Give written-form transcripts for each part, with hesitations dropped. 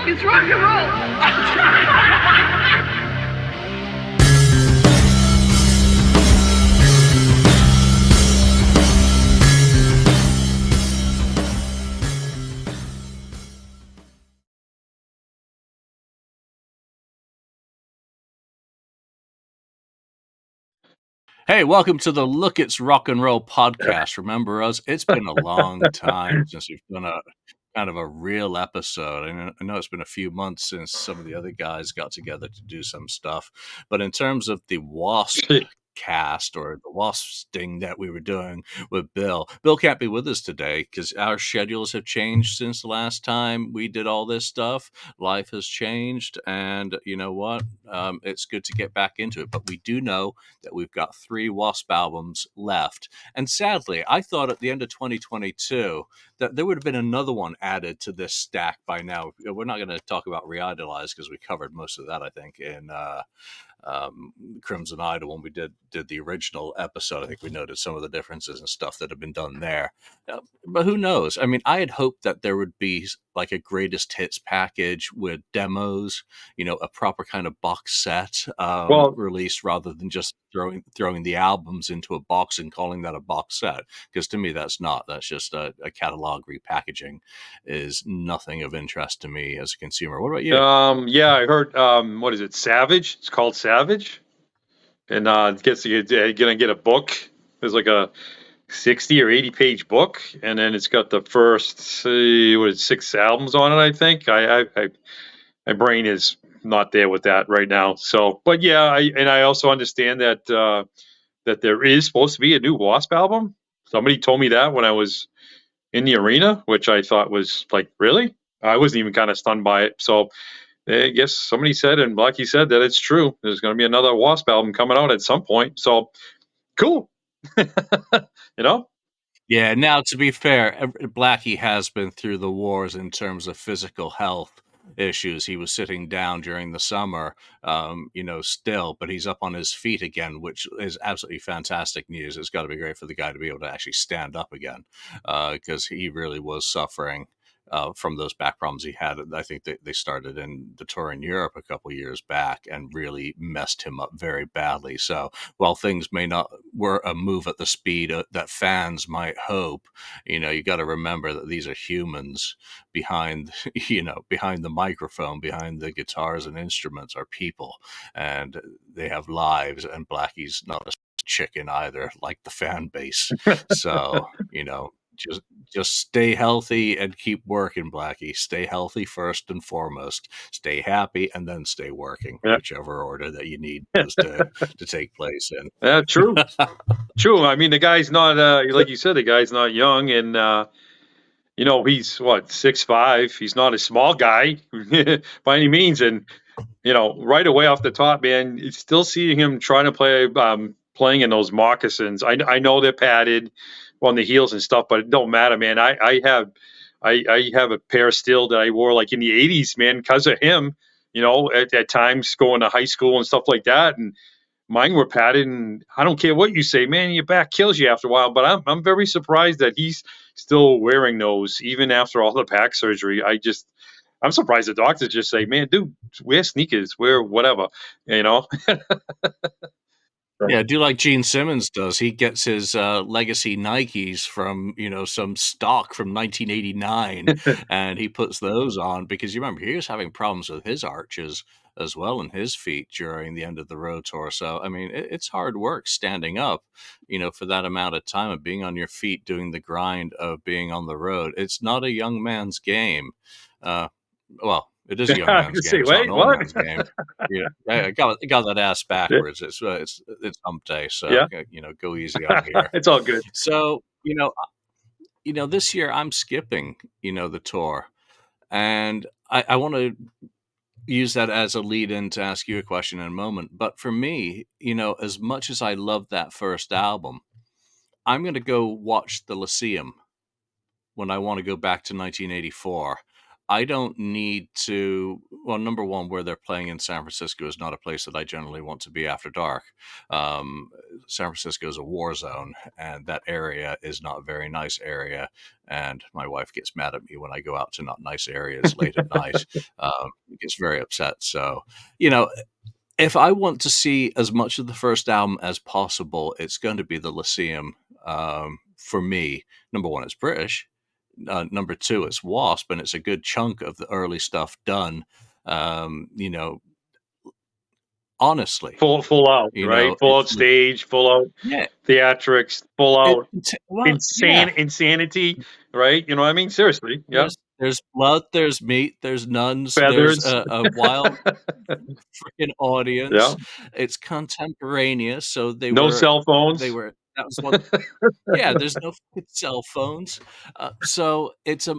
It's rock and roll. Hey, welcome to the Look It's Rock and Roll podcast. Remember us? It's been a long time since we've done a kind of a real episode. I know it's been a few months since some of the other guys got together to do some stuff. But in terms of the WASP cast or the WASP sting that we were doing with Bill can't be with us today because our schedules have changed since the last time we did all this stuff. Life has changed, and you know what? It's good to get back into it. But we do know that we've got 3 WASP albums left. And sadly, I thought at the end of 2022 that there would have been another one added to this stack by now. We're not going to talk about Reidolize because we covered most of that, I think, in Crimson Idol when we did the original episode. I think we noted some of the differences and stuff that have been done there. But who knows? I mean, I had hoped that there would be like a greatest hits package with demos, a proper kind of box set released rather than just throwing the albums into a box and calling that a box set. Because to me, that's just a catalog repackaging is nothing of interest to me as a consumer. What about you? Yeah, I heard. What is it? Savage. It's called Savage, and you're gonna get a book. There's like a 60 or 80 page book, and then it's got the first 6 albums on it. I think. My brain is not there with that right now. So, but yeah, I also understand that that there is supposed to be a new W.A.S.P album. Somebody told me that when I was in the arena, which I thought was like, really? I wasn't even kind of stunned by it. So I guess somebody said, and Blackie said that it's true. There's going to be another W.A.S.P album coming out at some point. So cool. Yeah, now to be fair, Blackie has been through the wars in terms of physical health issues. He was sitting down during the summer, still, but he's up on his feet again, which is absolutely fantastic news. It's got to be great for the guy to be able to actually stand up again, because he really was suffering from those back problems he had. I think they started in the tour in Europe a couple years back and really messed him up very badly. So while things may not were a move at the speed that fans might hope, you got to remember that these are humans behind the microphone, behind the guitars and instruments are people, and they have lives. And Blackie's not a chicken either, like the fan base. So just stay healthy and keep working, Blackie. Stay healthy first and foremost. Stay happy and then stay working, whichever order that you need those to take place in. Yeah, true. True. I mean, the guy's not, like you said, the guy's not young, and he's what, 6'5". He's not a small guy by any means, and right away off the top, man, you still seeing him trying to play, playing in those moccasins. I know they're padded on the heels and stuff, but it don't matter, man. I have a pair still that I wore like in the 80s, man, because of him. At times going to high school and stuff like that, and mine were padded. And I don't care what you say, man, your back kills you after a while. But I'm very surprised that he's still wearing those even after all the back surgery. I'm surprised the doctors just say, man, dude, wear sneakers, wear whatever, Yeah, do like Gene Simmons does. He gets his legacy Nikes from, some stock from 1989, and he puts those on because you remember he was having problems with his arches as well in his feet during the end of the road tour. So, I mean, it's hard work standing up, for that amount of time and being on your feet doing the grind of being on the road. It's not a young man's game. Well, it is a young man's game. It's not an old man's game. I got that ass backwards. It's hump day, so go easy on here. It's all good. So this year I'm skipping the tour, and I want to use that as a lead in to ask you a question in a moment. But for me, as much as I love that first album, I'm going to go watch the Lyceum when I want to go back to 1984. I don't need to. Well, number one, where they're playing in San Francisco is not a place that I generally want to be after dark. San Francisco is a war zone, and that area is not a very nice area. And my wife gets mad at me when I go out to not nice areas late at night. Gets very upset. So, you know, if I want to see as much of the first album as possible, it's going to be the Lyceum. For me, number one, it's British. Number two, it's W.A.S.P, and it's a good chunk of the early stuff done. You know, honestly, Full out, you right? know, Full out stage, full out yeah, theatrics, full out well, yeah. insanity, right? You know what I mean? Seriously, yeah. There's blood, there's meat, there's nuns, there's Feathers, a wild freaking yeah. audience. It's contemporaneous, so No cell they phones. were that was what. Yeah, there's no fucking cell phones. So it's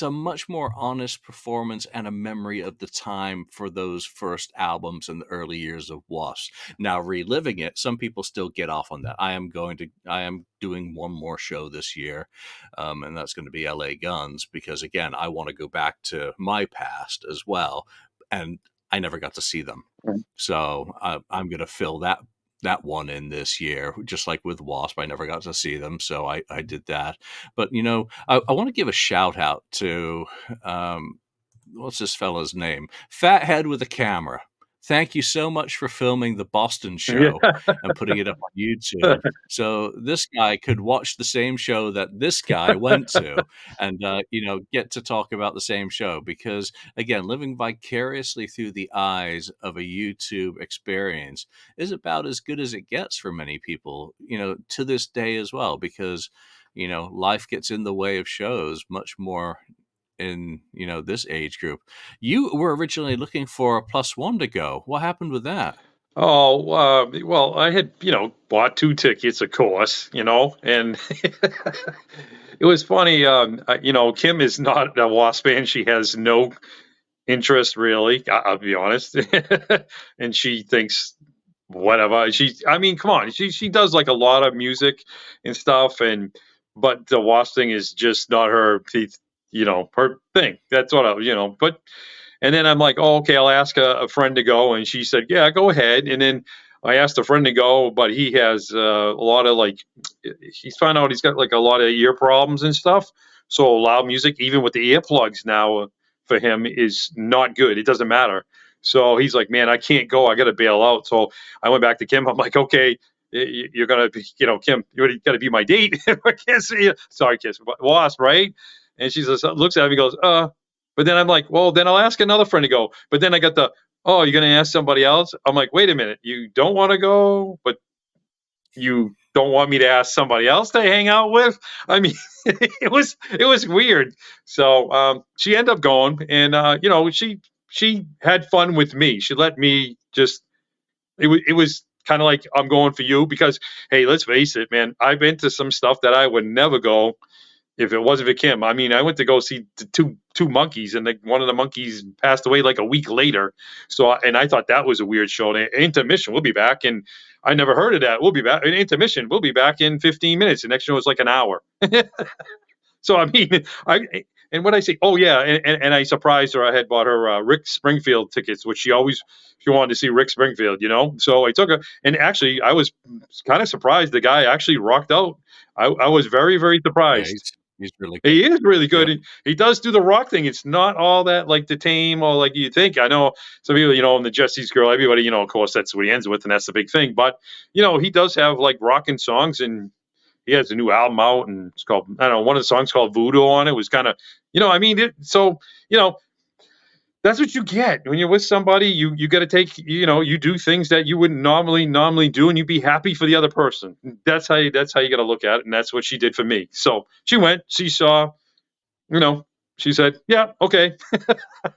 a much more honest performance and a memory of the time for those first albums in the early years of W.A.S.P. Now reliving it, some people still get off on that. I am doing one more show this year, and that's going to be LA Guns, because again, I want to go back to my past as well, and I never got to see them. So I'm going to fill that one in this year, just like with W.A.S.P. I never got to see them, so I did that. But you know, I want to give a shout out to what's this fella's name? Fathead with a camera. Thank you so much for filming the Boston show Yeah. and putting it up on YouTube, so this guy could watch the same show that this guy went to, and you know, get to talk about the same show. Because again, living vicariously through the eyes of a YouTube experience is about as good as it gets for many people, you know, to this day as well. Because you know, life gets in the way of shows much more in, you know, this age group. You were originally looking for a +1 to go. What happened with that? Oh, well, I had, bought 2 tickets, of course, and it was funny. Kim is not a W.A.S.P fan. She has no interest, really. I'll be honest, and she thinks whatever. I mean, come on, she does like a lot of music and stuff, but the W.A.S.P thing is just not her thing. That's what But and then I'm like, oh, okay, I'll ask a friend to go. And she said, yeah, go ahead. And then I asked a friend to go, but he has a lot of he's found out he's got like a lot of ear problems and stuff. So loud music, even with the earplugs now, for him is not good. It doesn't matter. So he's like, man, I can't go. I got to bail out. So I went back to Kim. I'm like, okay, you're going to be, Kim, you got to be my date. I can't see you. Sorry, Kiss. W.A.S.P, right? And she just looks at me and goes, but then I'm like, well, then I'll ask another friend to go. But then I got oh, you're going to ask somebody else? I'm like, wait a minute. You don't want to go, but you don't want me to ask somebody else to hang out with? I mean, it was weird. So she ended up going, and she had fun with me. She let me just. It was kind of like, I'm going for you, because hey, let's face it, man. I've been to some stuff that I would never go if it wasn't for Kim. I mean, I went to go see the two monkeys, and one of the monkeys passed away like a week later. So, and I thought that was a weird show. And intermission, we'll be back. And I never heard of that. We'll be back. Intermission, we'll be back in 15 minutes. The next show was like an hour. So I mean, and what I say, oh yeah, and I surprised her. I had bought her Rick Springfield tickets, which she wanted to see Rick Springfield, So I took her, and actually I was kind of surprised. The guy actually rocked out. I was very, very Yeah, surprised. he's really good. He is really good. Yep. He does do the rock thing. It's not all that like the tame or like you think. I know some people, in the Jesse's Girl, everybody, of course, that's what he ends with, and that's the big thing. But he does have like rocking songs, and he has a new album out, and it's called, I don't know, one of the songs called Voodoo on it was kind of, I mean, that's what you get when you're with somebody. You got to take, you do things that you wouldn't normally do, and you be happy for the other person. That's how you got to look at it, and that's what she did for me. So she went, she saw, she said, yeah, okay,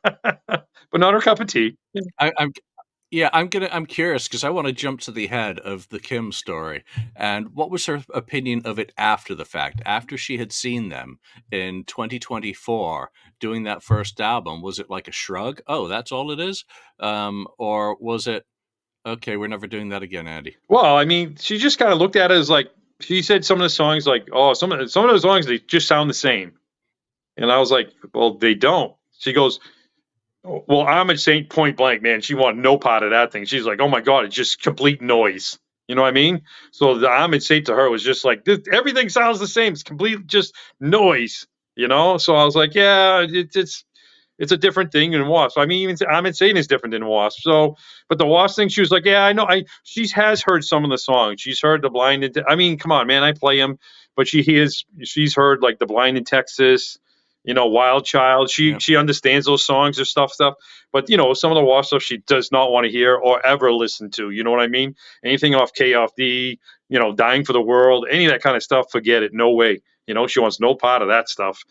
but not her cup of tea. I'm curious, because I want to jump to the head of the Kim story. And what was her opinion of it after the fact, after she had seen them in 2024 doing that first album? Was it like a shrug? Oh, that's all it is? Or was it, okay, we're never doing that again, Andy? Well, I mean, she just kind of looked at it as like, she said some of the songs, like, oh, some of those songs, they just sound the same. And I was like, well, they don't. She goes, well, Amage Sayate point blank, man, she wanted no part of that thing. She's like, oh my God, it's just complete noise. You know what I mean? So the Amage Sayate to her was just like, everything sounds the same. It's complete just noise, you know? So I was like, yeah, it's a different thing than W.A.S.P. I mean, even Amage Sayate is different than W.A.S.P. So, but the W.A.S.P. thing, she was like, yeah, I know. She has heard some of the songs. She's heard the Blind in, I mean, come on, man, I play them, but she's heard like the Blind in Texas, Wild Child. Yep. She understands those songs or stuff. But some of the W.A.S.P. stuff she does not want to hear or ever listen to. You know what I mean? Anything off K off D, Dying for the World, any of that kind of stuff, forget it. No way. She wants no part of that stuff.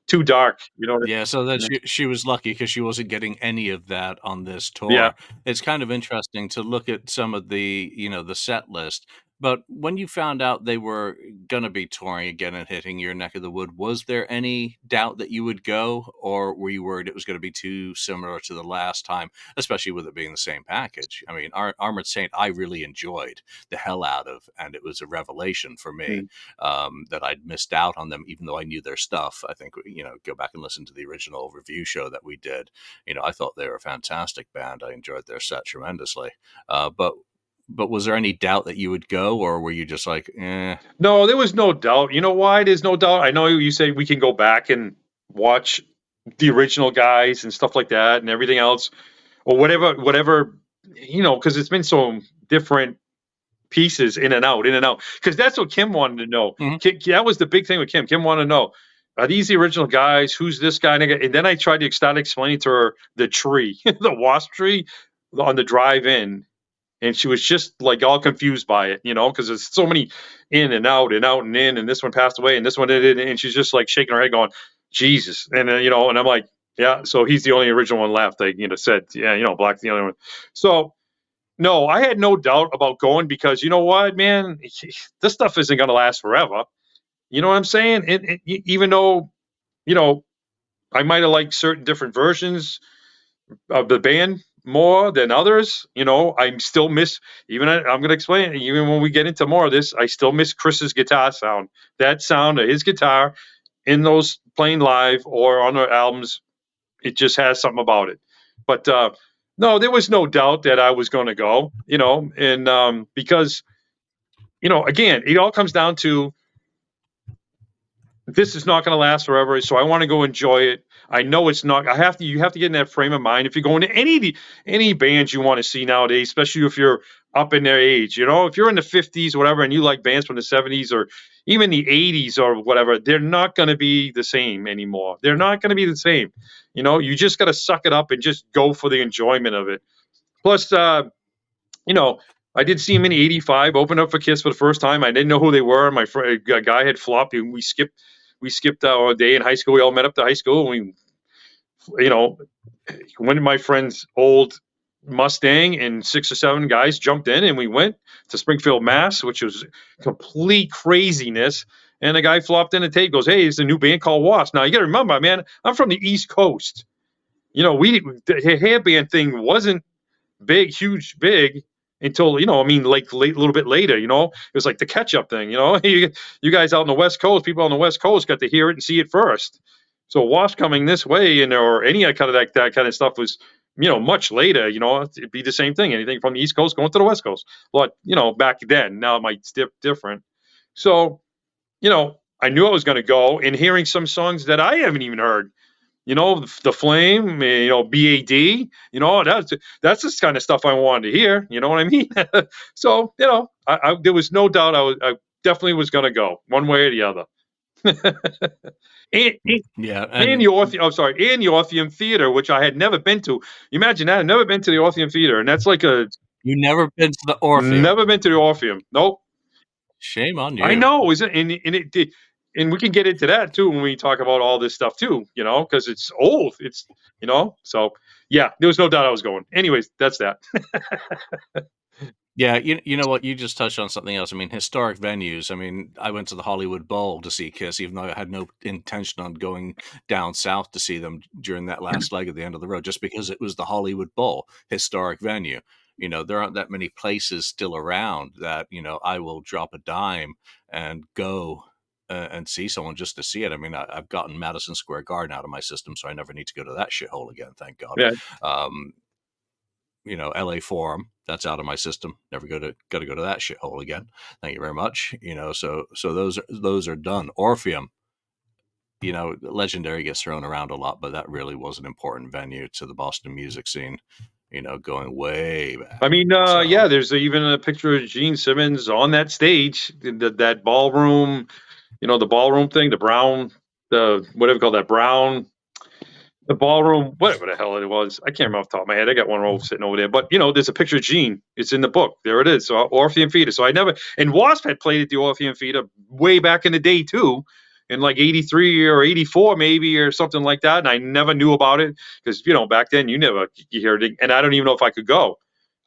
Too dark. You know what Yeah, so I that mean? she was lucky because she wasn't getting any of that on this Yeah. tour. It's kind of interesting to look at some of the, the set list. But when you found out they were gonna be touring again and hitting your neck of the wood, was there any doubt that you would go, or were you worried it was gonna be too similar to the last time, especially with it being the same package? I mean, Armored Saint, I really enjoyed the hell out of, and it was a revelation for me that I'd missed out on them, even though I knew their stuff. I think, go back and listen to the original review show that we did. I thought they were a fantastic band. I enjoyed their set tremendously. But was there any doubt that you would go, or were you just like, eh? No, there was no doubt. You know why there's no doubt? I know you say we can go back and watch the original guys and stuff like that and everything else, or whatever, because it's been so different pieces in and out, in and out. Because that's what Kim wanted to know. Mhm. That was the big thing with Kim. Kim wanted to know, are these the original guys? Who's this guy? And then I tried to start explaining to her the tree, the W.A.S.P. tree on the drive in. And she was just like all confused by it, because there's so many in and out and out and in, and this one passed away and this one did, and she's just like shaking her head, going, "Jesus!" And and I'm like, "Yeah." So he's the only original one left. They said, "Yeah, Black's the only one." So no, I had no doubt about going because you know what, man, this stuff isn't going to last forever. You know what I'm saying? Even though you know I might have liked certain different versions of the band more than others. I still miss, I'm going to explain it, even when we get into more of this, I still miss Chris's guitar sound. That sound of his guitar in those playing live or on the albums, it just has something about it. But no, there was no doubt that I was going to go, and because, again, it all comes down to this is not going to last forever, so I want to go enjoy it. I know it's not. You have to get in that frame of mind if you're going to any bands you want to see nowadays, especially if you're up in their age. If you're in the 50s, whatever, and you like bands from the 70s or even the 80s or whatever, they're not going to be the same anymore. They're not going to be the same. You just got to suck it up and just go for the enjoyment of it. Plus, I did see him in '85, open up for Kiss for the first time. I didn't know who they were. My friend, a guy had flopped. We skipped a day in high school. We all met up to high school. And one of my friend's old Mustang and 6 or 7 guys jumped in, and we went to Springfield, Mass, which was complete craziness. And the guy flopped in a tape, goes, "Hey, it's a new band called W.A.S.P." Now you got to remember, man, I'm from the East Coast. The hair band thing wasn't big until like a little bit later. It was like the catch up thing. You guys out on the West Coast, people on the West Coast got to hear it and see it first. So W.A.S.P coming this way or any kind of that kind of stuff was much later. It'd be the same thing. Anything from the East Coast going to the West Coast, but back then. Now it might different. So I knew I was going to go, and hearing some songs that I haven't even heard. The Flame, BAD, that's this kind of stuff I wanted to hear. You know what I mean? So, there was no doubt I definitely was going to go one way or the other. and, and, Yeah, and the Orpheum, and the Orpheum Theater, which I had never been to. Imagine that. I'd never been to the Orpheum Theater, and that's like you never been to the Orpheum. never been to the Orpheum. Nope. Shame on you. I know, is it? And we can get into that too when we talk about all this stuff too, because it's old. It's so yeah, there was no doubt I was going. Anyways, that's that. Yeah, you know what? You just touched on something else. I mean, historic venues. I mean, I went to the Hollywood Bowl to see Kiss, even though I had no intention on going down south to see them during that last leg at the end of the road, just because it was the Hollywood Bowl, historic venue. There aren't that many places still around that, I will drop a dime and go and see someone just to see it. I mean, I've gotten Madison Square Garden out of my system, so I never need to go to that shithole again. Thank God. Yeah. LA Forum, that's out of my system. Never got to go to that shithole again. Thank you very much. So those are done. Orpheum, Legendary gets thrown around a lot, but that really was an important venue to the Boston music scene, going way back. I mean, yeah, there's even a picture of Gene Simmons on that stage, that ballroom, the ballroom thing, the brown, whatever called that brown, the ballroom, whatever the hell it was. I can't remember off the top of my head. I got one roll sitting over there, but there's a picture of Gene. It's in the book. There it is. So Orpheum Theater. So and W.A.S.P had played at the Orpheum Theater way back in the day too, in like 83 or 84 maybe, or something like that. And I never knew about it because, back then you hear it. And I don't even know if I could go.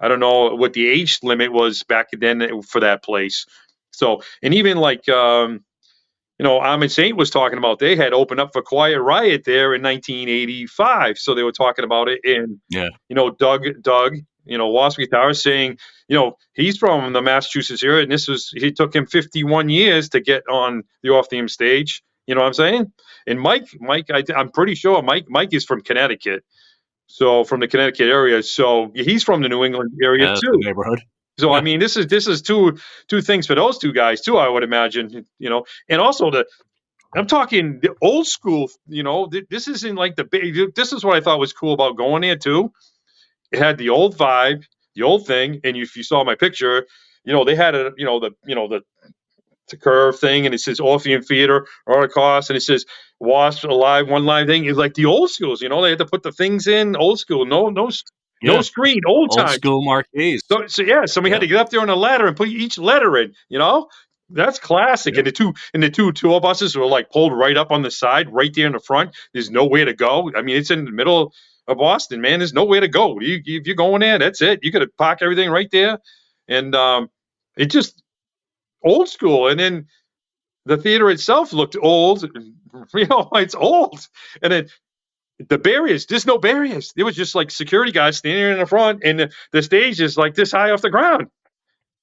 I don't know what the age limit was back then for that place. So, and even like, Amage Sayate was talking about, they had opened up for Quiet Riot there in 1985. So they were talking about it. And, Doug, W.A.S.P guitarist, saying, he's from the Massachusetts area, and it took him 51 years to get on the Orpheum stage. You know what I'm saying? And Mike, I'm pretty sure Mike is from Connecticut. So from the Connecticut area. So he's from the New England area too. The neighborhood. So I mean, this is two things for those two guys too, I would imagine. And also I'm talking the old school. This isn't like this is what I thought was cool about going there too. It had the old vibe, the old thing, and if you saw my picture, they had the curve thing, and it says Orpheum Theater, Articos, and it says W.A.S.P Alive, one live thing. It's like the old schools, they had to put the things in old school, no screen, old times. School marquees. So we had to get up there on a ladder and put each letter in, That's classic. Yeah. And the two tour buses were like pulled right up on the side, right there in the front. There's nowhere to go. I mean, it's in the middle of Boston, man. There's nowhere to go. If you're going there, that's it. You got to park everything right there. And it just old school. And then the theater itself looked old. It's old. And then the barriers, there's no barriers. There was just like security guys standing in the front, and the stage is like this high off the ground.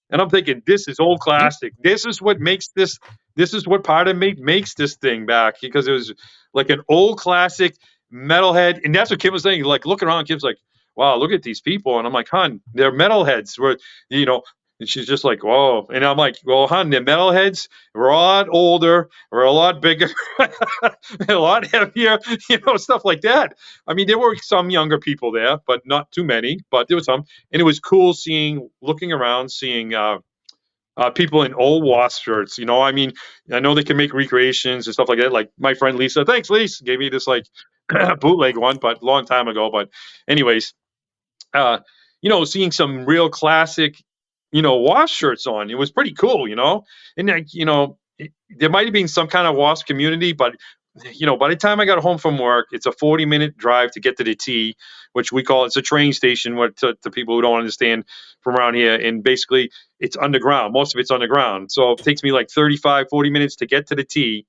And I'm thinking, this is old classic. This is what makes this. This is what part of me makes this thing back, because it was like an old classic metalhead. And that's what Kim was saying. Like, looking around, Kim's like, wow, look at these people. And I'm like, hon, they're metalheads. And she's just like, whoa. And I'm like, well, hon, they're metalheads. We're a lot older. We're a lot bigger. A lot heavier, stuff like that. I mean, there were some younger people there, but not too many. But there was some. And it was cool looking around, seeing people in old W.A.S.P shirts. I mean, I know they can make recreations and stuff like that. Like my friend Lisa, thanks, Lisa, gave me this like bootleg one, but a long time ago. But anyways, seeing some real classic, W.A.S.P shirts on, it was pretty cool, and like, there might have been some kind of W.A.S.P community, but by the time I got home from work, it's a 40-minute drive to get to the T, which we call it's a train station. To people who don't understand from around here, and basically it's underground. Most of it's underground, so it takes me like 35, 40 minutes to get to the T.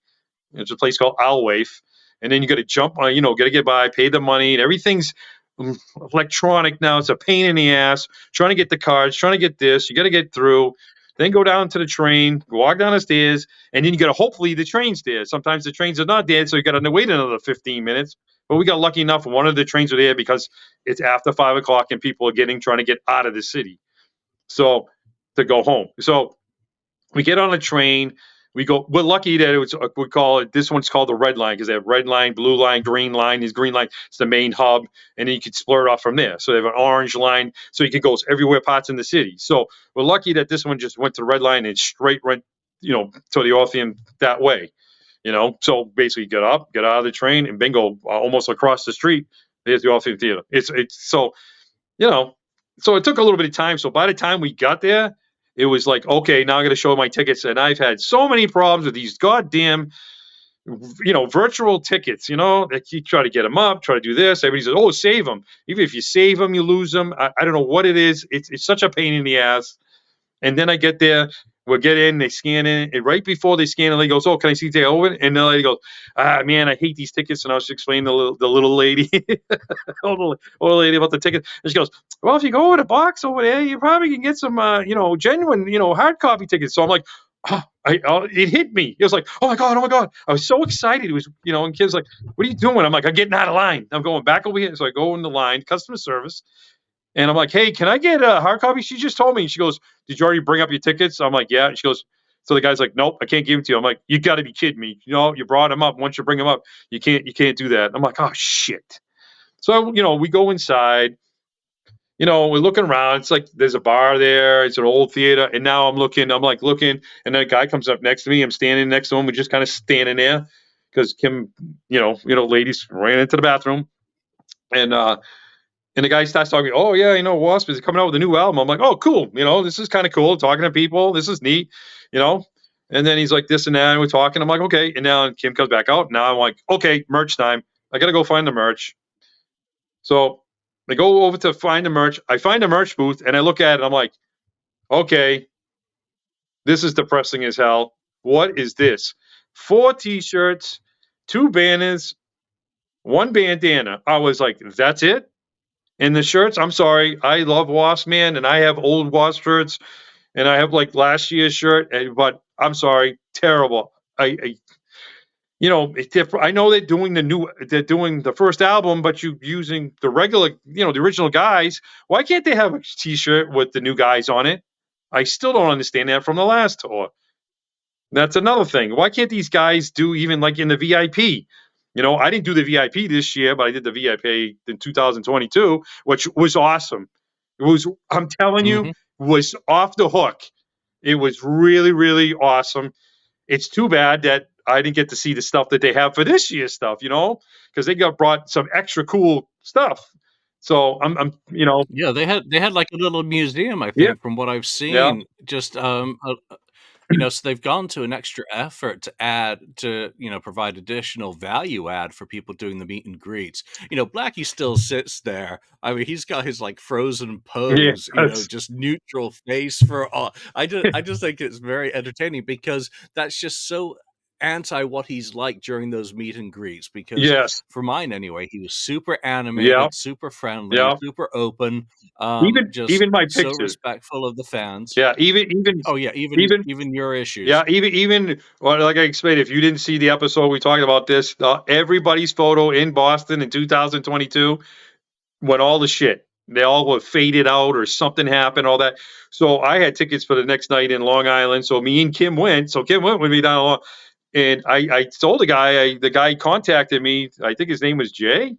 It's a place called Alwaif, and then you got to jump on, got to get by, pay the money, and everything's electronic now. It's a pain in the ass trying to get the cards, trying to get this. You got to get through, then go down to the train, walk down the stairs, and then you got to hopefully the train's there. Sometimes the trains are not there, so you got to wait another 15 minutes. But we got lucky enough, one of the trains were there because it's after 5 o'clock and people are trying to get out of the city, so to go home. So we get on a train. We're lucky that we call it, this one's called the red line, because they have red line, blue line, green line. This green line is the main hub, and then you could split it off from there. So they have an orange line, so you can go everywhere parts in the city. So we're lucky that this one just went to the red line and straight went, to the Orpheum that way. So basically get out of the train, and bingo, almost across the street, there's the Orpheum Theater. It's so, so it took a little bit of time. So by the time we got there, it was like, okay, now I got to show my tickets. And I've had so many problems with these goddamn, virtual tickets, that you try to get them up, try to do this. Everybody says, oh, save them. Even if you save them, you lose them. I don't know what it is. It's such a pain in the ass. And then I get there, we'll get in, they scan in, and right before they scan in, they goes, oh, can I see the ticket open? And the lady goes, man, I hate these tickets. And I was explaining to the little lady, old lady about the ticket. And she goes, well, if you go over the box over there, you probably can get some, genuine, hard copy tickets. So I'm like, it hit me. It was like, oh my god! I was so excited. It was, and kids like, what are you doing? I'm like, I'm getting out of line. I'm going back over here. So I go in the line, customer service, and I'm like, hey, can I get a hard copy? She just told me. She goes, did you already bring up your tickets? I'm like, yeah. And she goes, so the guy's like, nope, I can't give them to you. I'm like, you got to be kidding me. You brought them up. Once you bring them up, you can't do that. I'm like, oh shit. So we go inside. We're looking around. It's like there's a bar there. It's an old theater. And now I'm looking, and then a guy comes up next to me. I'm standing next to him. We're just kind of standing there because Kim, ladies ran into the bathroom. And the guy starts talking, oh yeah, W.A.S.P is coming out with a new album. I'm like, oh cool, this is kind of cool. Talking to people, this is neat, you know. And then he's like this and that, and we're talking. I'm like, okay. And now Kim comes back out. Now I'm like, okay, merch time. I gotta go find the merch. So I go over to find the merch. I find the merch booth and I look at it. I'm like, okay, this is depressing as hell. What is this? 4 T-shirts, 2 banners, 1 bandana. I was like, that's it? And the shirts, I'm sorry, I love W.A.S.P, man, and I have old W.A.S.P shirts, and I have like last year's shirt, but I'm sorry, terrible. I know they're doing the first album, but you using the regular, the original guys. Why can't they have a T-shirt with the new guys on it? I still don't understand that from the last tour. That's another thing. Why can't these guys do even like in the VIP? I didn't do the VIP this year, but I did the VIP in 2022, which was awesome. I'm telling you, was off the hook. It was really, really awesome. It's too bad that I didn't get to see the stuff that they have for this year's stuff, because they brought some extra cool stuff. So Yeah, they had like a little museum, I yeah, think, from what I've yeah, seen. Just so they've gone to an extra effort to provide additional value add for people doing the meet and greets. Blackie still sits there. I mean, he's got his like frozen pose, yes, just neutral face for all. I just think it's very entertaining because that's just so anti what he's like during those meet and greets, because yes, for mine anyway, he was super yeah, animated, super friendly, yeah. super open, just Even my so pictures. respectful of the fans. Yeah, even Oh yeah, even even even your yeah, issues. even well, like I explained, if you didn't see the episode we talked about this, everybody's photo in Boston in 2022 went all the shit. They all were faded out or something happened, all that. So I had tickets for the next night in Long Island. So me and Kim went. So Kim went with me down along, and I told the guy contacted me. I think his name was Jay.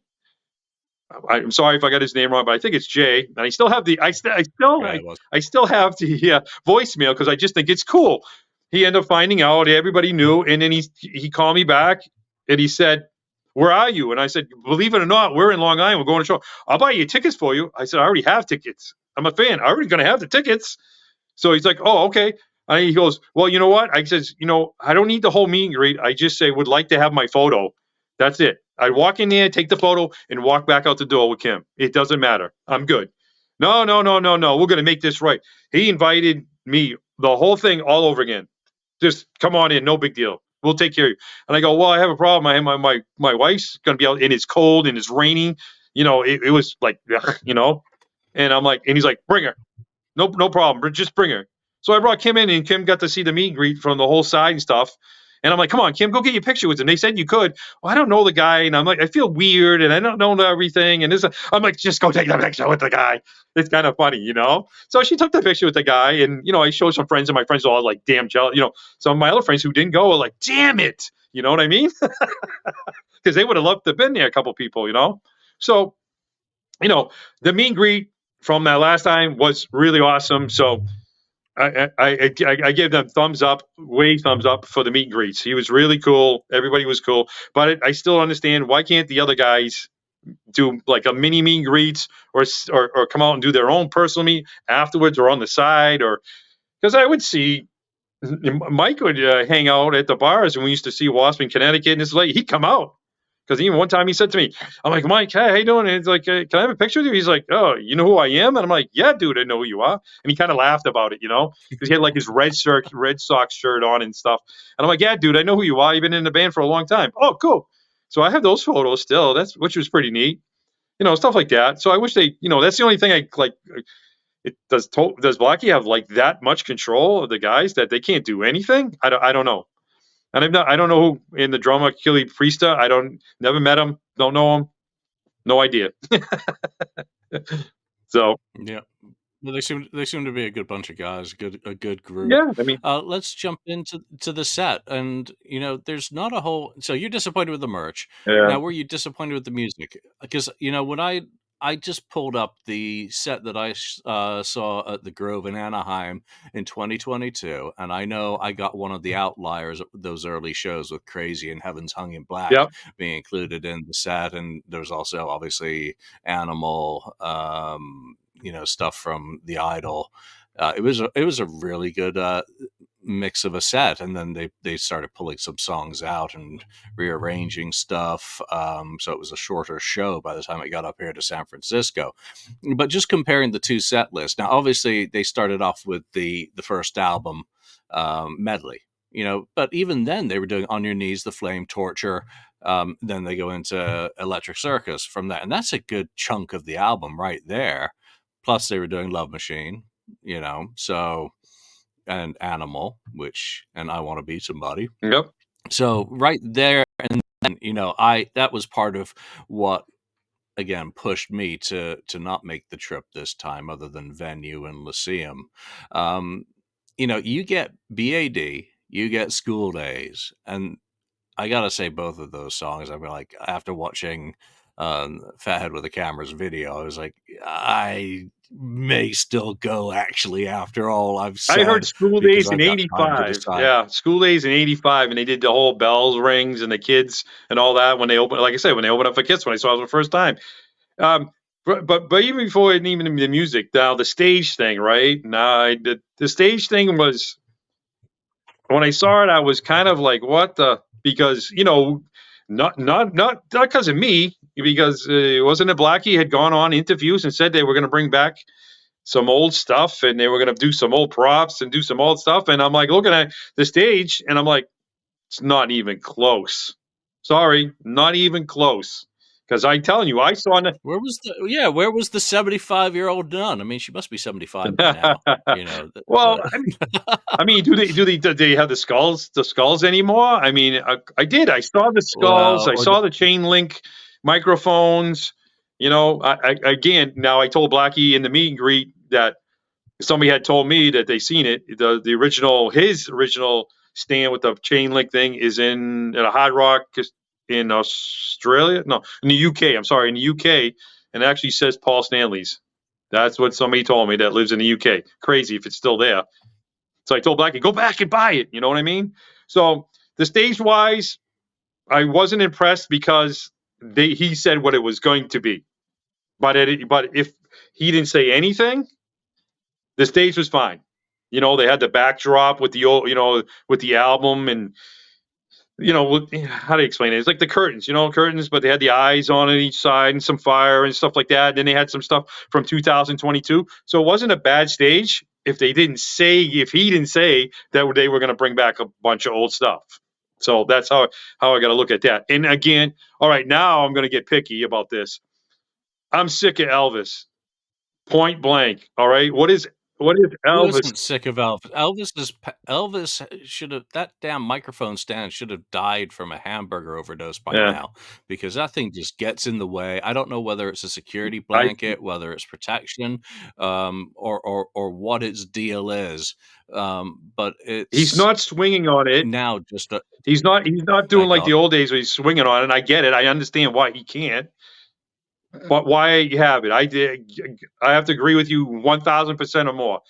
I'm sorry if I got his name wrong, but I think it's Jay. And I still have Yeah, it was. I still have the voicemail because I just think it's cool. He ended up finding out. Everybody knew, and then he called me back and he said, "Where are you?" And I said, "Believe it or not, we're in Long Island. We're going to show. I'll buy you tickets for you." I said, "I already have tickets. I'm a fan. I already going to have the tickets." So he's like, "Oh, okay." And he goes, "Well, you know what?" I says, I don't need the whole meet and greet. I just say would like to have my photo. That's it. I walk in there, take the photo, and walk back out the door with Kim. It doesn't matter. I'm good. No, no, no, no, no. We're gonna make this right. He invited me the whole thing all over again. Just come on in, no big deal. We'll take care of you. And I go, well, I have a problem. I have my wife's gonna be out, and it's cold and it's raining. It was like, and I'm like, and he's like, bring her. No problem. Just bring her. So I brought Kim in, and Kim got to see the meet and greet from the whole side and stuff. And I'm like, come on, Kim, go get your picture with him. They said you could. Well, I don't know the guy, and I'm like, I feel weird, and I don't know everything. And I'm like, just go take the picture with the guy. It's kind of funny. So she took the picture with the guy, and I showed some friends, and my friends are all like, damn jealous. Some of my other friends who didn't go are like, damn it. You know what I mean? Because they would have loved to have been there. A couple people. So the meet and greet from that last time was really awesome. So I give them thumbs up, way thumbs up for the meet and greets. He was really cool. Everybody was cool, but I still understand why can't the other guys do like a mini meet and greets or come out and do their own personal meet afterwards or on the side, or because I would see Mike would hang out at the bars, and we used to see W.A.S.P in Connecticut, and it's like he'd come out. Because even one time he said to me, I'm like, Mike, hey, how you doing? And he's like, can I have a picture with you? He's like, oh, you know who I am? And I'm like, yeah, dude, I know who you are. And he kind of laughed about it, because he had like his Red Sox shirt on and stuff. And I'm like, yeah, dude, I know who you are. You've been in the band for a long time. Oh, cool. So I have those photos still. Which was pretty neat, stuff like that. So I wish they, that's the only thing I like. Does Blackie have like that much control of the guys that they can't do anything? I don't know. And I don't know who in the drummer Killy Priesta. Never met him, don't know him, no idea. So Yeah. Well, they seem to be a good bunch of guys, a good group. yeah, I mean, Let's jump into the set, and there's not a whole. So you're disappointed with the merch. yeah, Now, were you disappointed with the music? Because when I just pulled up the set that I saw at the Grove in Anaheim in 2022, and I know I got one of the outliers of those early shows with Crazy and Heavens Hung in Black yeah, being included in the set, and there's also obviously Animal. Stuff from The Idol. It was a really good mix of a set, and then they started pulling some songs out and rearranging stuff. So it was a shorter show by the time it got up here to San Francisco. But just comparing the two set lists, now obviously they started off with the first album medley. But even then they were doing On Your Knees, The Flame, Torture. Then they go into Electric Circus from that, and that's a good chunk of the album right there. Plus, they were doing Love Machine, so, and Animal, and I Want to Be Somebody. yep. So right there, and then, that was part of what, again, pushed me to not make the trip this time, other than venue and Lyceum. You get BAD, you get School Days, and I gotta say, both of those songs, I mean, like, after watching Fathead with the Camera's video, I was like, I may still go, actually, after all I've I heard said, School because Days in I've got time to '85. decide. Yeah, School Days in '85, and they did the whole bells rings and the kids and all that when they opened. Like I said, when they opened up for Kiss, when I saw it for the first time. But even before even the music, now the stage thing, right? Now the stage thing was, when I saw it, I was kind of like, what the? Because not because of me, because wasn't it Blackie had gone on interviews and said they were going to bring back some old stuff and they were going to do some old props and do some old stuff, and I'm like looking at the stage and I'm like, it's not even close. Sorry, not even close. Because I'm telling you, I saw Where was the 75-year-old nun? I mean, she must be 75 by now. well, do they have the skulls anymore? I mean, I did. I saw the skulls. Well, I saw the chain link microphones. Again, now I told Blackie in the meet and greet that somebody had told me that they seen it. His original stand with the chain link thing is in a Hard Rock in Australia. No, in the UK. I'm sorry, in the UK, and it actually says Paul Stanley's. That's what somebody told me that lives in the UK. Crazy if it's still there. So I told Blackie, go back and buy it. You know what I mean? So the stage wise, I wasn't impressed because he said what it was going to be. But if he didn't say anything, the stage was fine. They had the backdrop with the old, with the album, and how do you explain it? It's like the curtains, curtains, but they had the eyes on it each side and some fire and stuff like that. And then they had some stuff from 2022. So it wasn't a bad stage if he didn't say that they were going to bring back a bunch of old stuff. So that's how I got to look at that. And again, all right, now I'm going to get picky about this. I'm sick of Elvis. Point blank. All right. What is who Elvis? isn't sick of Elvis? Elvis should have, that damn microphone stand should have died from a hamburger overdose by Yeah. now, because that thing just gets in the way. I don't know whether it's a security I blanket, whether it's protection, or what its deal is. But He's it's not swinging on it. now just He's not doing thank like God. the old days where he's swinging on it. And I get it. I understand why he can't. But why you have it? I have to agree with you 1,000% or more.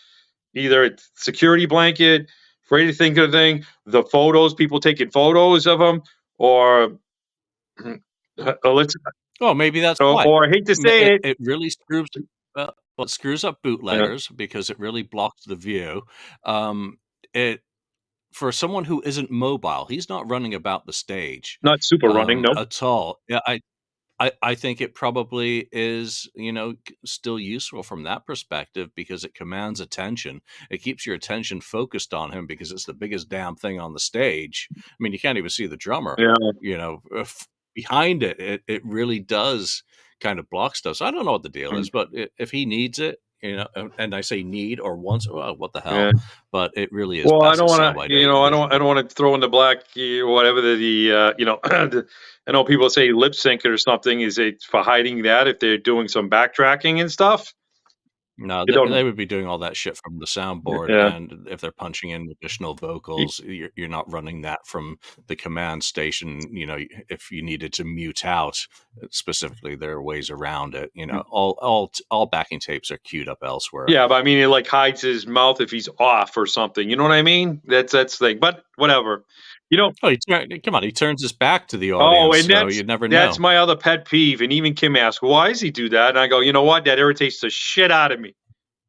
Either it's security blanket, afraid to think of the thing, the photos, people taking photos of him, or let's, Oh, maybe that's why. or I hate to say it. It really screws it screws up Yeah, bootleggers because it really blocks the view. It For someone who isn't mobile, he's not running about the stage not super running. Nope. at all. Yeah, I think it probably is, still useful from that perspective, because it commands attention. It keeps your attention focused on him because it's the biggest damn thing on the stage. I mean, you can't even see the drummer, Yeah. behind it. It really does kind of block stuff. So I don't know what the deal is, but if he needs it, you know, and I say need or wants. Well, what the hell? Yeah. But it really is Well, I past don't its want sell-by to, you date. know, I don't want to throw in the black, or whatever you know, I know people say lip sync or something. Is it for hiding that if they're doing some backtracking and stuff? No, You don't they know. would be doing all that shit from the soundboard, Yeah. and if they're punching in additional Y- vocals, you're not running that from the command station. You know, if you needed to mute out specifically, there are ways around it. You know, all backing tapes are queued up elsewhere. Yeah, but I mean, it like hides his mouth if he's off or something. You know what I mean? That's the thing. But whatever. You know. Oh, come on, he turns his back to the Oh, audience, and so you never that's know. my other pet peeve. And even Kim asked, "Why does he do that?" And I go, "You know what? That irritates the shit out of me.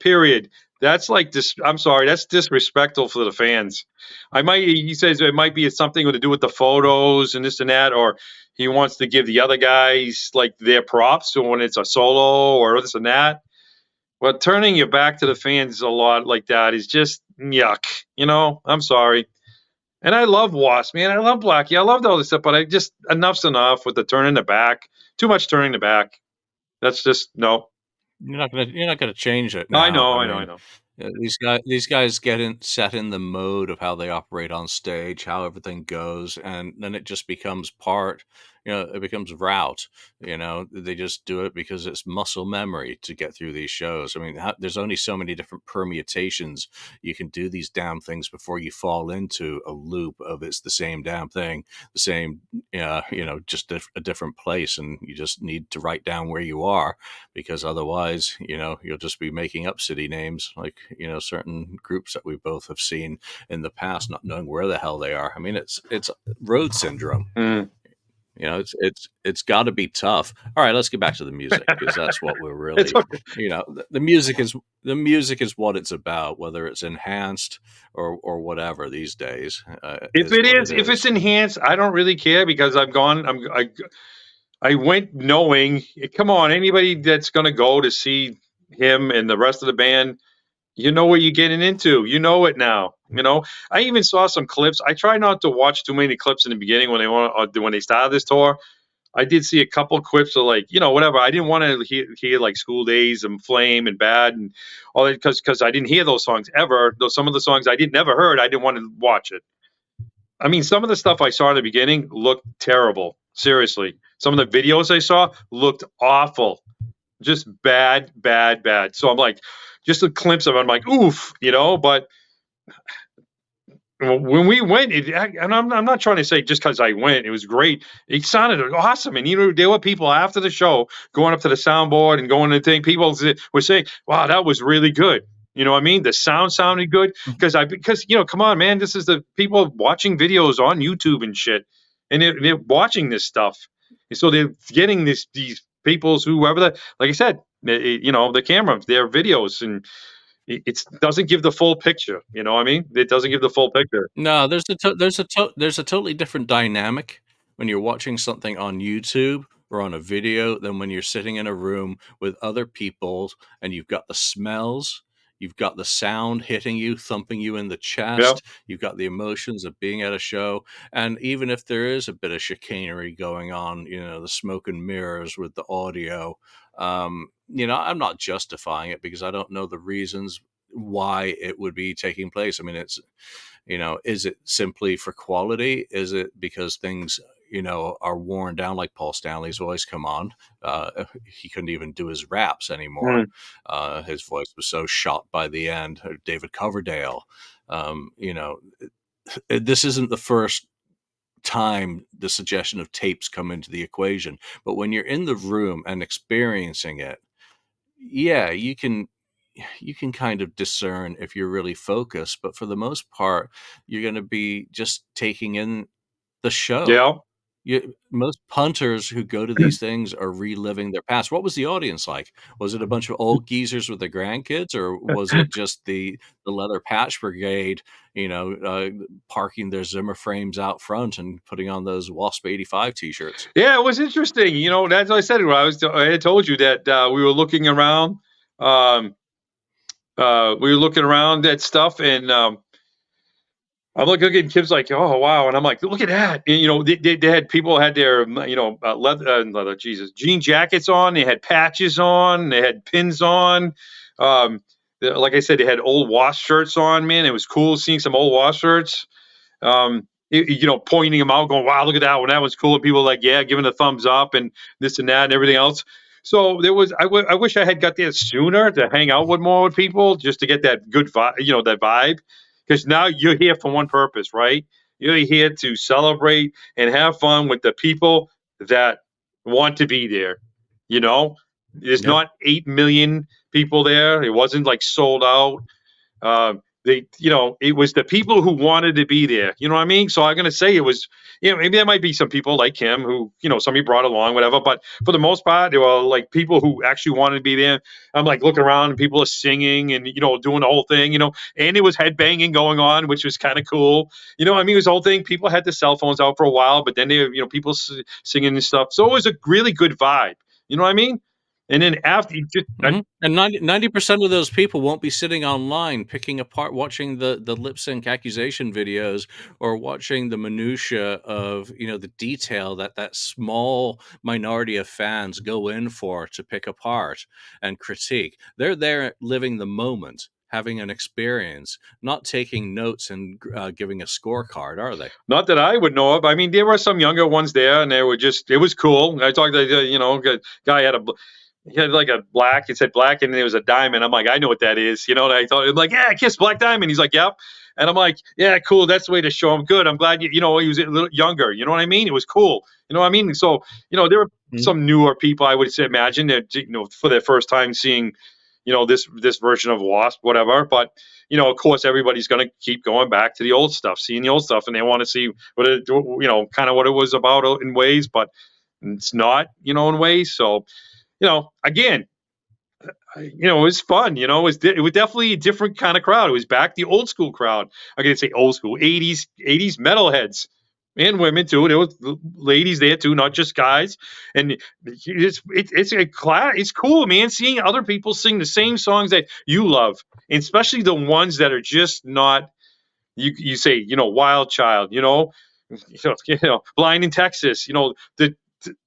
Period. That's like this. I'm sorry. That's disrespectful for the fans. He says it might be something to do with the photos and this and that, or he wants to give the other guys like their props. So when it's a solo or this and that, but turning your back to the fans a lot like that is just yuck. You know, I'm sorry. And I love W.A.S.P, man. I love Blackie. I loved all this stuff, but I just enough's enough with the turning the back. Too much turning the back. That's just no. You're not gonna change it I now. know. I I know. I mean, know. these guys get set in the mode of how they operate on stage, how everything goes, and then it just becomes part. You know, it becomes route. You know, they just do it because it's muscle memory to get through these shows. I mean, there's only so many different permutations you can do these damn things before you fall into a loop of it's the same damn thing, the same, you know, just a different place, and you just need to write down where you are, because otherwise, you know, you'll just be making up city names like, you know, certain groups that we both have seen in the past, not knowing where the hell they are. I mean, it's road syndrome. Mm. You know, it's got to be tough. All right, let's get back to the music, because that's what we're It's really, okay. you know, the music is what it's about, whether it's enhanced or whatever these days, If is it what is, it if it's is. enhanced, I don't really care because I've gone. I went knowing. Come on, anybody that's gonna go to see him and the rest of the band, you know what you're getting into. You know it now. You know. I even saw some clips. I try not to watch too many clips in the beginning when they started this tour. I did see a couple clips of like, you know, whatever. I didn't want to hear like School Days and Flame and Bad and all that because I didn't hear those songs ever. Though some of the songs I did never heard, I didn't want to watch it. I mean, some of the stuff I saw in the beginning looked terrible. Seriously, some of the videos I saw looked awful, just bad, bad, bad. So I'm like, just a glimpse of it. I'm like, oof, you know. But when we went, and I'm not trying to say just because I went, it was great. It sounded awesome, and you know there were people after the show going up to the soundboard and going to think. People were saying, "Wow, that was really good." You know what I mean? The sound sounded good because you know, come on, man, this is the people watching videos on YouTube and shit, and they're watching this stuff, and so they're getting these people's whoever like I said, you know, the camera, their videos and it doesn't give the full picture. You know what I mean? It doesn't give the full picture. No, there's a totally different dynamic when you're watching something on YouTube or on a video than when you're sitting in a room with other people and you've got the smells, you've got the sound hitting you, thumping you in the Yeah. chest, you've got the emotions of being at a show, and even if there is a bit of chicanery going on, you know, the smoke and mirrors with the audio, you know, I'm not justifying it because I don't know the reasons why it would be taking place. I mean, it's, you know, is it simply for quality? Is it because things, you know, are worn down, like Paul Stanley's voice? Come on. He couldn't even do his raps anymore. Mm. His voice was so shot by the end. David Coverdale, you know, this isn't the first time the suggestion of tapes come into the equation, but when you're in the room and experiencing it, yeah, you can kind of discern if you're really focused, but for the most part, you're going to be just taking in the show. Yeah. Most punters who go to these things are reliving their past. What was the audience like? Was it a bunch of old geezers with their grandkids, or was it just the leather patch brigade, you know, parking their Zimmer frames out front and putting on those W.A.S.P. 85 t-shirts? Yeah, it was interesting. You know, as I said, I had told you that we were looking around. Um, we were looking around at stuff, and I'm looking at kids like, oh wow, and I'm like, look at that. And, you know, they had people had their you know leather Jesus jean jackets on. They had patches on. They had pins on. Like I said, they had old W.A.S.P shirts on, man. It was cool seeing some old W.A.S.P shirts. Pointing them out, going, "Wow, look at that one! That was cool." And people were like, "Yeah," giving a thumbs up and this and that and everything else. So there was. I wish I had got there sooner to hang out with more with people, just to get that good vibe, that vibe. Because now you're here for one purpose, right? You're here to celebrate and have fun with the people that want to be there. You know, there's Yeah. not 8 million people there. It wasn't like sold out. It was the people who wanted to be there. You know what I mean? So I'm gonna say it was, maybe there might be some people like him who, somebody brought along, whatever. But for the most part, there were like people who actually wanted to be there. I'm like looking around and people are singing and doing the whole thing, and it was headbanging going on, which was kind of cool. I mean, it was the whole thing. People had the cell phones out for a while, but then people singing and stuff. So it was a really good vibe. You know what I mean? And then after, And 90% of those people won't be sitting online picking apart, watching the lip sync accusation videos, or watching the minutia of the detail that small minority of fans go in for to pick apart and critique. They're there living the moment, having an experience, not taking notes and giving a scorecard, are they? Not that I would know of. I mean, there were some younger ones there, and it was cool. I talked to guy he had like a black. It said black, and there was a diamond. I'm like, I know what that is. And I thought, I'm like, yeah, Kiss Black Diamond. He's like, yep. And I'm like, yeah, cool. That's the way to show him. Good. I'm glad he was a little younger. You know what I mean? It was cool. You know what I mean? So, there were some newer people, I would say, imagine that, for their first time seeing, this version of W.A.S.P, whatever. But, of course, everybody's going to keep going back to the old stuff, seeing the old stuff, and they want to see what it, kind of what it was about in ways, but it's not, in ways. So, again, it was fun. It was definitely a different kind of crowd. It was back the old school crowd. I'm gonna say old school, 80s metalheads and women too. There was ladies there too, not just guys. And it's a class. It's cool, man, seeing other people sing the same songs that you love, and especially the ones that are just not. You say, Wild Child, Blind in Texas,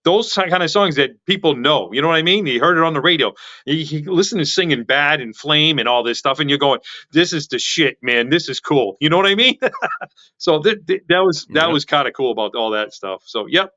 those kind of songs that people know. You know what I mean? You heard it on the radio. You listen to singing Bad and Flame and all this stuff, and you're going, "This is the shit, man. This is cool." You know what I mean? So that was kind of cool about all that stuff. So yep.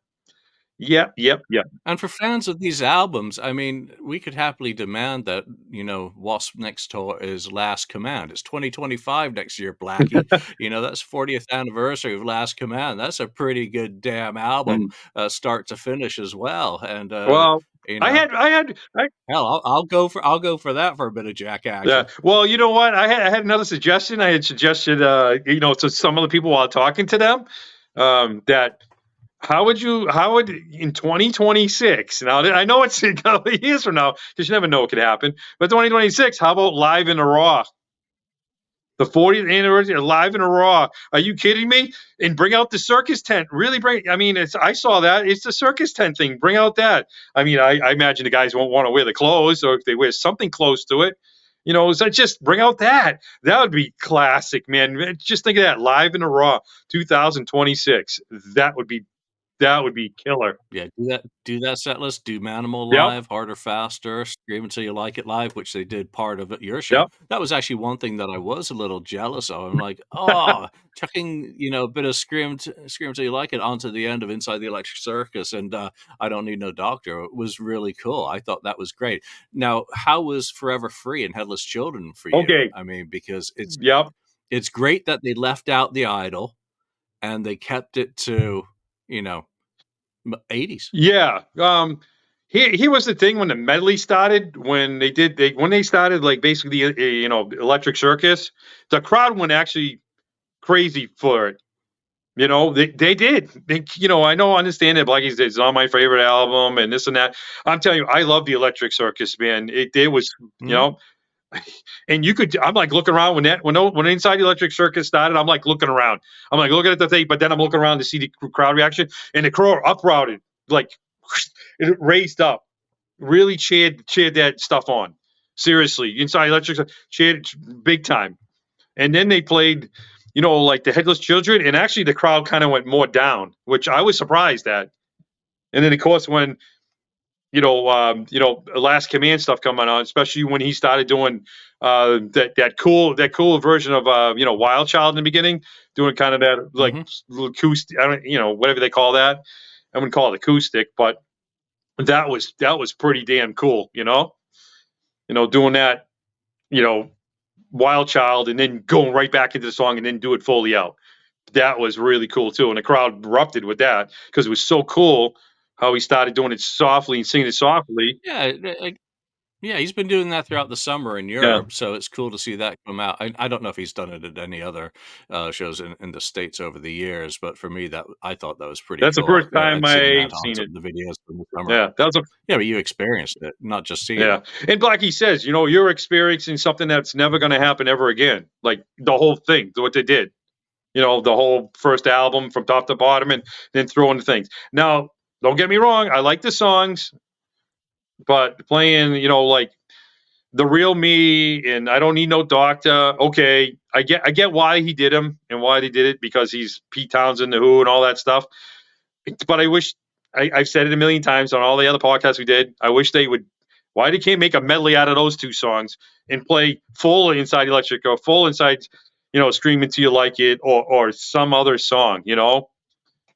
And for fans of these albums, I mean, we could happily demand that, W.A.S.P next tour is Last Command. It's 2025 next year, Blackie. That's 40th anniversary of Last Command. That's a pretty good damn album, start to finish as well. And Well, hell, I'll go for that for a bit of Jack yeah. action. Well, you know what? I had another suggestion. I had suggested, to some of the people while talking to them, that how would in 2026? Now I know it's a couple of years from now because you never know what could happen. But 2026, how about Live in a Raw? The 40th anniversary of Live in a Raw. Are you kidding me? And bring out the Circus tent. Really bring. I mean, I saw that. It's the Circus tent thing. Bring out that. I mean, I imagine the guys won't want to wear the clothes, or if they wear something close to it, So just bring out that. That would be classic, man. Just think of that. Live in a Raw, 2026. That would be killer. Yeah, do that set list, do Manimal Yep. live, Harder, Faster, Scream Until You Like It live, which they did part of it, your show. Yep. That was actually one thing that I was a little jealous of. I'm like, oh, chucking, a bit of Scream Until You Like It onto the end of Inside the Electric Circus and I Don't Need No Doctor. It was really cool. I thought that was great. Now, how was Forever Free and Headless Children for you? Okay. I mean, because Yep. it's great that they left out the Idol and they kept it to, 80s. Yeah. Here was the thing when the medley started. When they started, like, basically, Electric Circus, the crowd went actually crazy for it. They did. I know, understand that Blackie's it's not my favorite album and this and that. I'm telling you, I love the Electric Circus, man. It was, and I'm like looking around when Inside the Electric Circus started. I'm like looking around. I'm like looking at the thing, but then I'm looking around to see the crowd reaction, and the crowd uprooted, like it raised up, really cheered that stuff on. Seriously, Inside Electric cheered big time, and then they played, like the Headless Children, and actually the crowd kind of went more down, which I was surprised at. And then of course when Last Command stuff coming on, especially when he started doing that cool version of Wild Child in the beginning, doing kind of that like acoustic, I don't, whatever they call that. I wouldn't call it acoustic, but that was pretty damn cool, doing that, Wild Child, and then going right back into the song and then do it fully out. That was really cool too, and the crowd erupted with that because it was so cool how he started doing it softly and singing it softly. Yeah, yeah, he's been doing that throughout the summer in Yeah, Europe, so it's cool to see that come out. I don't know if he's done it at any other shows in the States over the years, but for me, I thought that was pretty that's the cool. first time I'd seen that I've on seen some it. of the videos from the summer. Yeah, that was a Yeah, but you experienced it, not just seeing yeah. it. And Blackie says, you're experiencing something that's never going to happen ever again. Like the whole thing, what they did. The whole first album from top to bottom, and then throw in the things. Now, don't get me wrong, I like the songs, but playing, like The Real Me and I Don't Need No Doctor. Okay, I get why he did them and why they did it, because he's Pete Townsend, The Who, and all that stuff. But I wish I've said it a million times on all the other podcasts we did. I wish they would. Why they can't make a medley out of those two songs and play full Inside Electric or full Inside, Scream Until You Like It, or some other song.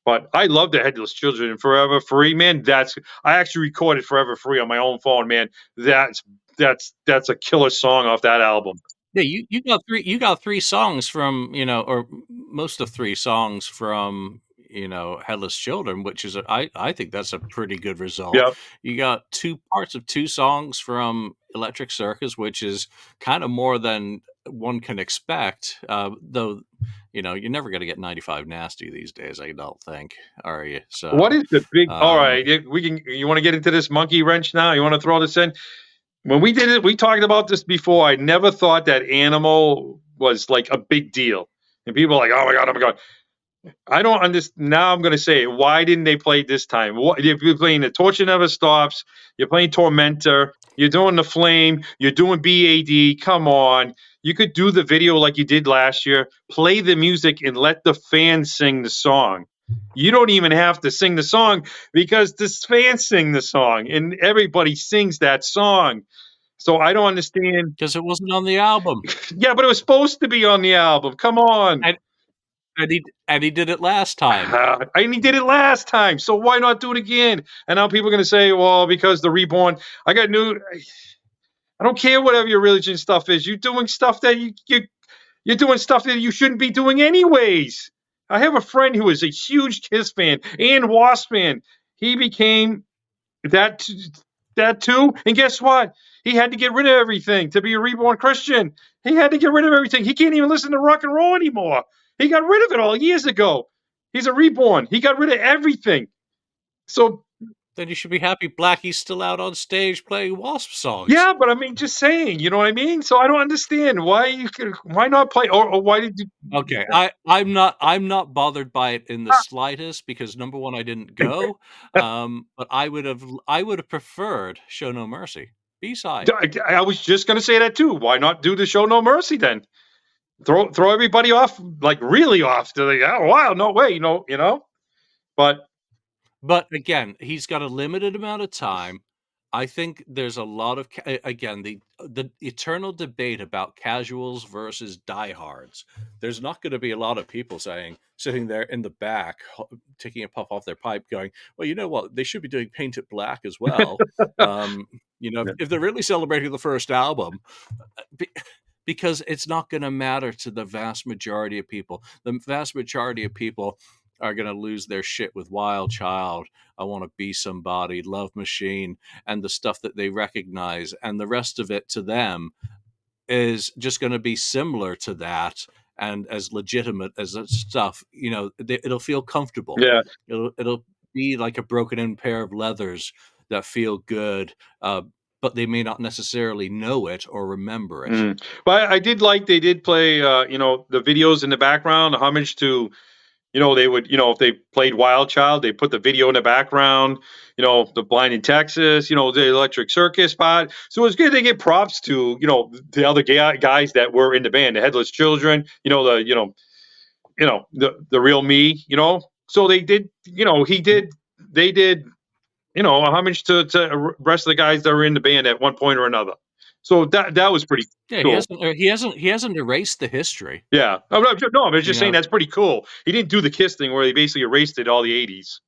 But I love the Headless Children and Forever Free, man. I actually recorded Forever Free on my own phone, man. That's a killer song off that album. Yeah, you got three songs from, or most of three songs from, Headless Children, which is I think that's a pretty good result. Yeah. You got two parts of two songs from Electric Circus, which is kind of more than one can expect. Though, you're never going to get 95 Nasty these days, I don't think, are you? What So, is the big? All um, right, You want to get into this monkey wrench now? You want to throw this in? When we did it, we talked about this before. I never thought that Animal was like a big deal, and people are like, "Oh my god, oh my god." I don't understand. Now I'm going to say it. Why didn't they play it this time? If you're playing The Torture Never Stops, you're playing Tormentor, you're doing The Flame, you're doing BAD. Come on. You could do the video like you did last year, play the music, and let the fans sing the song. You don't even have to sing the song because the fans sing the song and everybody sings that song. So I don't understand. because it wasn't on the album. Yeah, but it was supposed to be on the album. Come on. And, and he did it last time. And he did it last time, so why not do it again? And now people are going to say, well, because the Reborn, I don't care whatever your religion stuff is. You're doing stuff that you're doing stuff that you shouldn't be doing anyways. I have a friend who is a huge Kiss fan and W.A.S.P fan. He became that too, and guess what? He had to get rid of everything to be a reborn Christian. He had to get rid of everything. He can't even listen to rock and roll anymore. He got rid of it all years ago. He's a reborn. He got rid of everything. So Then you should be happy Blackie's still out on stage playing W.A.S.P songs. yeah, but I mean, just saying, you know what I mean? So I don't understand why not play, or why did you? Okay, I'm not bothered by it in the slightest because number one, I didn't go, but I would have preferred Show No Mercy B-side. I was just going to say that too. Why not do the Show No Mercy then? Throw everybody off, like really off. To the oh wow, no way, But again, he's got a limited amount of time. I think there's a lot of again the eternal debate about casuals versus diehards. There's not going to be a lot of people sitting there in the back taking a puff off their pipe, going, "Well, you know what? They should be doing Paint It Black as well." If they're really celebrating the first album, because it's not going to matter to the vast majority of people. The vast majority of people are going to lose their shit with Wild Child, I Want to Be Somebody, Love Machine, and the stuff that they recognize. And the rest of it to them is just going to be similar to that and as legitimate as that stuff. It'll feel comfortable. yeah. It'll be like a broken in pair of leathers that feel good, but they may not necessarily know it or remember it. But I did like they did play, the videos in the background, the homage to, they would, if they played Wild Child, they put the video in the background, the Blind in Texas, the Electric Circus spot. So it was good. They get props to, the other guys that were in the band, the Headless Children, the Real Me, So they did, they did how much to the rest of the guys that were in the band at one point or another. So that was pretty Yeah, cool. he hasn't erased the history. Yeah. No, I was just saying that's pretty cool. He didn't do the Kiss thing where he basically erased it all the 80s.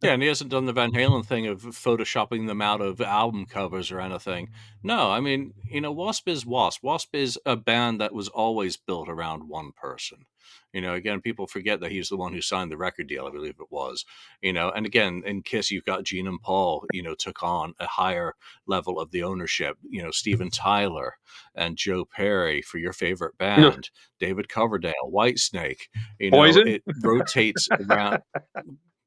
Yeah, and he hasn't done the Van Halen thing of photoshopping them out of album covers or anything. No, I mean, W.A.S.P is W.A.S.P. W.A.S.P is a band that was always built around one person. Again, people forget that he's the one who signed the record deal, I believe it was. And again, in Kiss, you've got Gene and Paul, took on a higher level of the ownership. Steven Tyler and Joe Perry for your favorite band, David Coverdale, Whitesnake. Poison? It rotates around.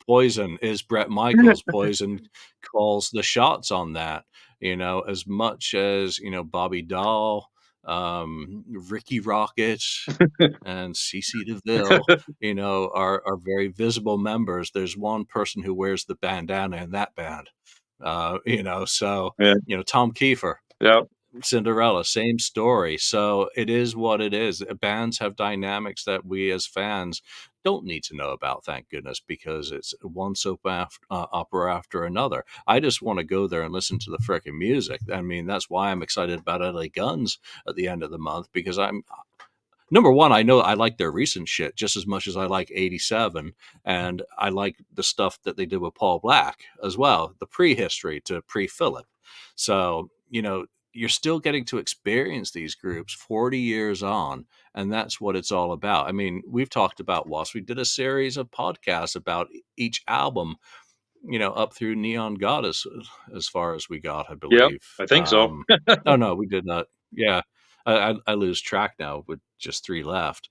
Poison is Bret Michaels. Poison calls the shots on that, as much as, Bobby Dahl, Ricky Rocket, and CeCe DeVille, are very visible members. There's one person who wears the bandana in that band, so, Yeah. Tom Kiefer. Yeah. Cinderella, same story. So it is what it is. Bands have dynamics that we as fans don't need to know about, thank goodness, because it's one soap opera after another. I just want to go there and listen to the frickin' music. I mean, that's why I'm excited about LA Guns at the end of the month, because number one, I know I like their recent shit just as much as I like 87, and I like the stuff that they did with Paul Black as well, the prehistory to pre-Philip. So, you're still getting to experience these groups 40 years on, and that's what it's all about. I mean, we've talked about W.A.S.P. We did a series of podcasts about each album, up through Neon Goddess as far as we got, I believe. I think so. Oh, no, we did not. Yeah. I lose track now with just 3 left.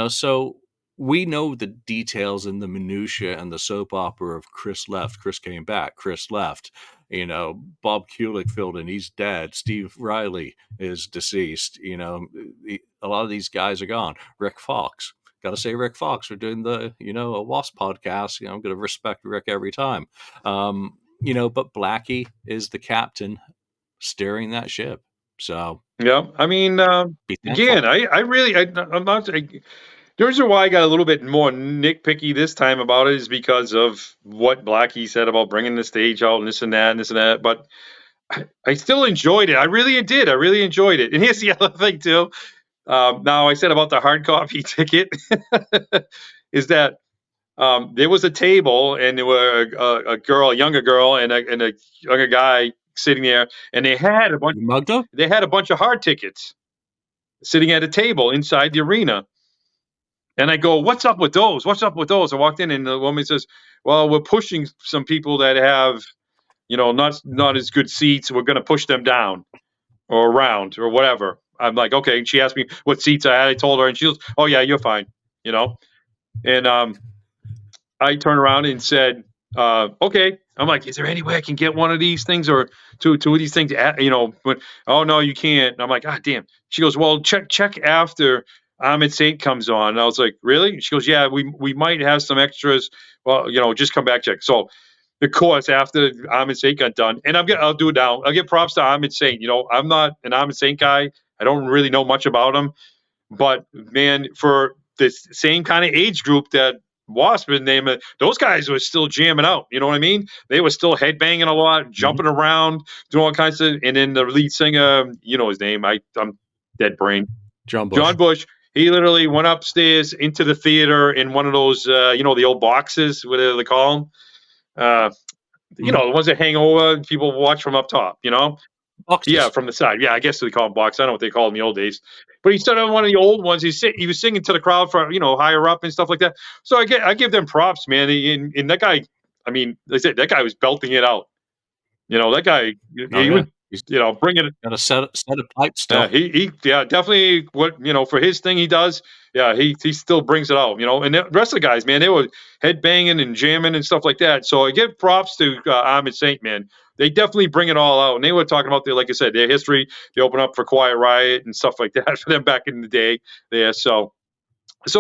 So we know the details and the minutia and the soap opera of Chris left, Chris came back, Chris left. Bob Kulick filled in, he's dead. Steve Riley is deceased. A lot of these guys are gone. Rick Fox. Got to say Rick Fox for doing the, a W.A.S.P podcast. I'm going to respect Rick every time. But Blackie is the captain steering that ship. So yeah, I mean, again, I'm not. The reason why I got a little bit more nitpicky this time about it is because of what Blackie said about bringing the stage out and this and that and this and that. But I still enjoyed it. I really did. I really enjoyed it. And here's the other thing too. Now I said about the hard copy ticket is that there was a table and there were a younger girl, and a younger guy sitting there, and they had a bunch of hard tickets sitting at a table inside the arena. And I go, "What's up with those? What's up with those?" I walked in, and the woman says, "Well, we're pushing some people that have, not as good seats. We're going to push them down or around or whatever." I'm like, "Okay." And she asked me what seats I had. I told her, and she goes, "Oh yeah, you're fine." And I turned around and said, "Okay." I'm like, "Is there any way I can get one of these things or two of these things?" But oh no, you can't. And I'm like, "Ah, damn." She goes, "Well, check after Amage Sayate comes on." And I was like, "Really?" She goes, "Yeah, we might have some extras. Well, just come back check." So, of course, after Amage Sayate got done, and I'll do it now. I'll give props to Amage Sayate. I'm not an Amage Sayate guy. I don't really know much about him, but man, for this same kind of age group that W.A.S.P. name it, those guys were still jamming out. You know what I mean? They were still headbanging a lot, jumping around, doing all kinds of. And then the lead singer, his name, I'm dead brain. John Bush. He literally went upstairs into the theater in one of those, the old boxes, whatever they call them. The ones that hang over, people watch from up top. Boxes. Yeah, from the side. Yeah, I guess they call them box. I don't know what they call them in the old days. But he started on one of the old ones. He was singing to the crowd for higher up and stuff like that. So I give them props, man. And that guy, I mean, like I said, that guy was belting it out. That guy, he was, bringing it. Got a set of pipes still. He definitely what for his thing he does. Yeah, he still brings it out. And the rest of the guys, man, they were head banging and jamming and stuff like that. So I give props to Amage Sayate, man. They definitely bring it all out. And they were talking about like I said, their history. They open up for Quiet Riot and stuff like that for them back in the day. There, So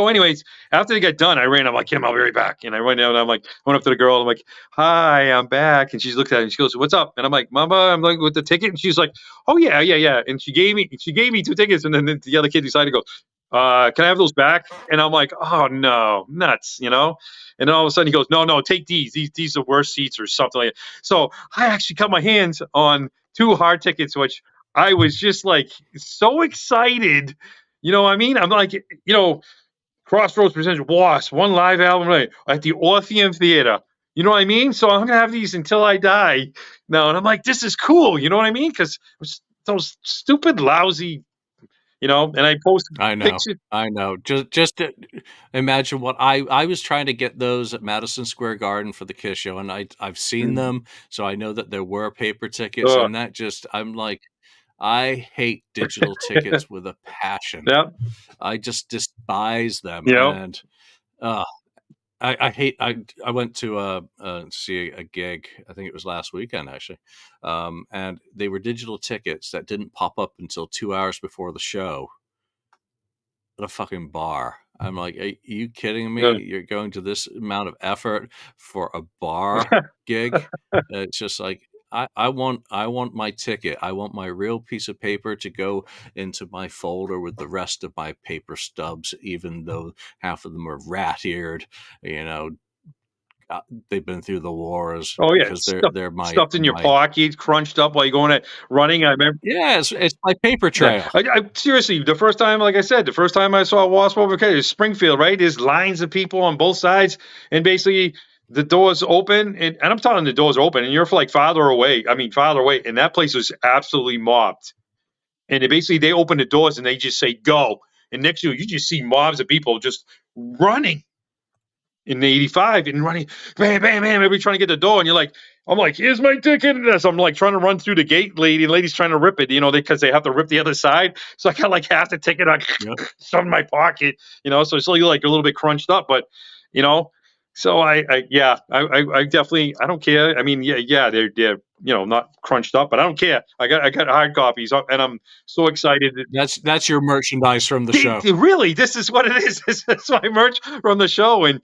anyways, after they got done, I ran. I'm like, Kim, I'll be right back. And I went down. I went up to the girl. I'm like, "Hi, I'm back." And she looks at it and she goes, "What's up?" And I'm like, "Mama, I'm like with the ticket." And she's like, "Oh yeah." And she gave me 2 tickets. And then the other kid decided to go, can I have those back? And I'm like, oh no, nuts, you know? And then all of a sudden he goes, no, take these. These are worse seats or something like that. So I actually got my hands on 2 hard tickets, which I was just like so excited. You know what I mean? I'm like, Crossroads presents W.A.S.P, one live album night at the Orpheum Theater. You know what I mean? So I'm gonna have these until I die now. And I'm like, this is cool. You know what I mean? Because those stupid, lousy, and I posted I know. pictures. I know. Just to imagine what I was trying to get those at Madison Square Garden for the Kiss show, and I've seen them, so I know that there were paper tickets, Uh, and that just I'm like, I hate digital tickets with a passion. yeah, I just despise them, you know, and uh, I hate. I went to see a gig. I think it was last weekend actually, and they were digital tickets that didn't pop up until 2 hours before the show at a fucking bar. I'm like, are you kidding me? uh, You're going to this amount of effort for a bar gig? It's just like I want my ticket. I want my real piece of paper to go into my folder with the rest of my paper stubs, even though half of them are rat-eared. You know, they've been through the wars oh yeah, because they're my stuffed in your pocket, crunched up while you're going at running. I remember. yeah. It's my paper Yeah, trail. I seriously, the first time, like I said, the first time I saw Wasp over is Springfield, right? There's lines of people on both sides, and basically the doors open, and I'm telling the doors open, and you're like farther away. I mean, farther away, and that place was absolutely mobbed. And they open the doors and they just say go, and next to you just see mobs of people just running in the 85 and running, bam, bam, bam, everybody trying to get the door. And I'm like, here's my ticket. And so I'm like trying to run through the gate, and lady's trying to rip it, because they have to rip the other side. So I got like half the ticket on Yep. shoved in my pocket, so it's like a little bit crunched up, but you know, so I definitely, I don't care. I mean, yeah, they're not crunched up, but I don't care. I got hard copies, and I'm so excited. That's your merchandise from the show. Really, this is what it is. This is my merch from the show, and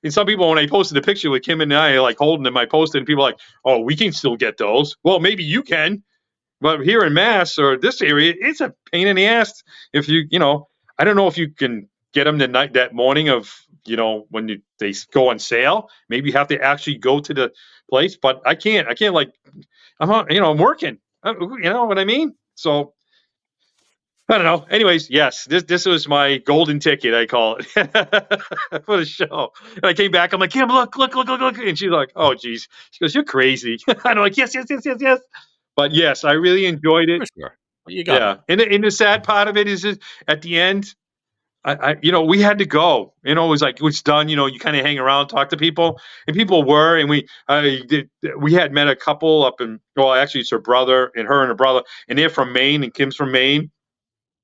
some people, when I posted a picture with Kim and I like holding them, I posted, and people are like, "Oh, we can still get those." Well, maybe you can, but here in Mass or this area, it's a pain in the ass. If I don't know if you can get them the night that morning of when they go on sale. Maybe you have to actually go to the place, but I can't. Like I'm working. You know what I mean? So I don't know. Anyways, yes, this was my golden ticket, I call it, for the show. And I came back. I'm like, Kim, look, and she's like, oh, geez. She goes, you're crazy. And I'm like, yes. But yes, I really enjoyed it. For sure. You got Yeah, it. and the sad part of it is that at the end, we had to go. It was like it was done. You kind of hang around, talk to people, and people were, and we had met a couple up in. Well, actually, it's her brother and her brother, and they're from Maine, and Kim's from Maine.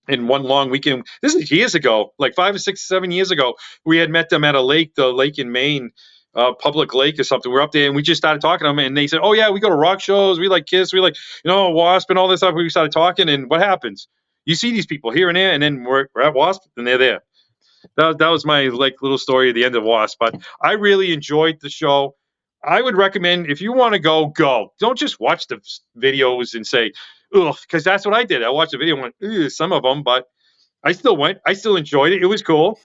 In one long weekend, this is years ago, like 5 or 6, 7 years ago, we had met them at the lake in Maine, public lake or something. We're up there and we just started talking to them, and they said, oh yeah, we go to rock shows, we like Kiss, we like Wasp and all this stuff. We started talking, and what happens, you see these people here and there, and then we're at Wasp and they're there. That was my like little story at the end of Wasp. But I really enjoyed the show. I would recommend, if you want to go. Don't just watch the videos and say, ugh, because that's what I did. I watched the video and went, ugh, some of them, but I still went. I still enjoyed it. It was cool.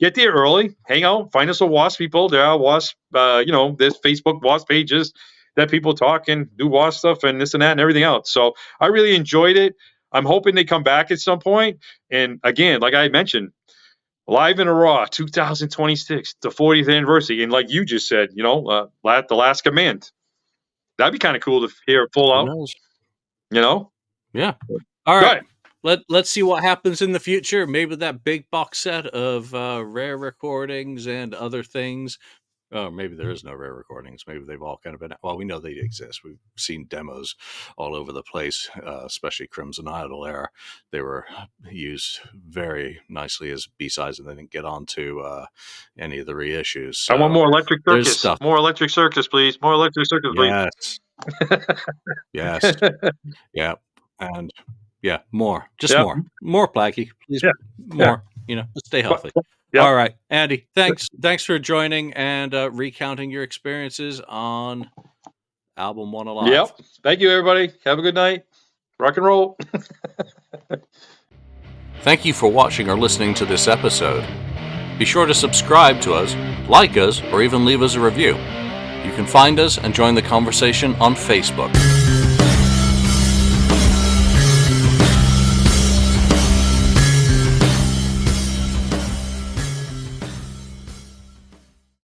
Get there early, hang out, find us some Wasp people. There are Wasp, there's Facebook Wasp pages that people talk and do Wasp stuff and this and that and everything else. So I really enjoyed it. I'm hoping they come back at some point. And again, like I mentioned, Live in a Raw 2026, the 40th anniversary. And like you just said, the last command. That'd be kind of cool to hear full Who out, knows? you know? Yeah. All Go right. ahead. Let's see what happens in the future. Maybe that big box set of rare recordings and other things. Oh, maybe there is no rare recordings. Maybe they've all kind of been. Well, we know they exist. We've seen demos all over the place, especially Crimson Idol era. They were used very nicely as B-sides, and they didn't get onto any of the reissues. So I want more Electric there's Circus. stuff. More Electric Circus, please. More Electric Circus, please. Yes. Yeah. And yeah, more. Just Yep. more Blackie. Please, Yeah. more. Stay healthy. Yep. All right, Andy. Thanks for joining and recounting your experiences on Album One Alive. Yep. Thank you, everybody. Have a good night. Rock and roll. Thank you for watching or listening to this episode. Be sure to subscribe to us, like us, or even leave us a review. You can find us and join the conversation on Facebook.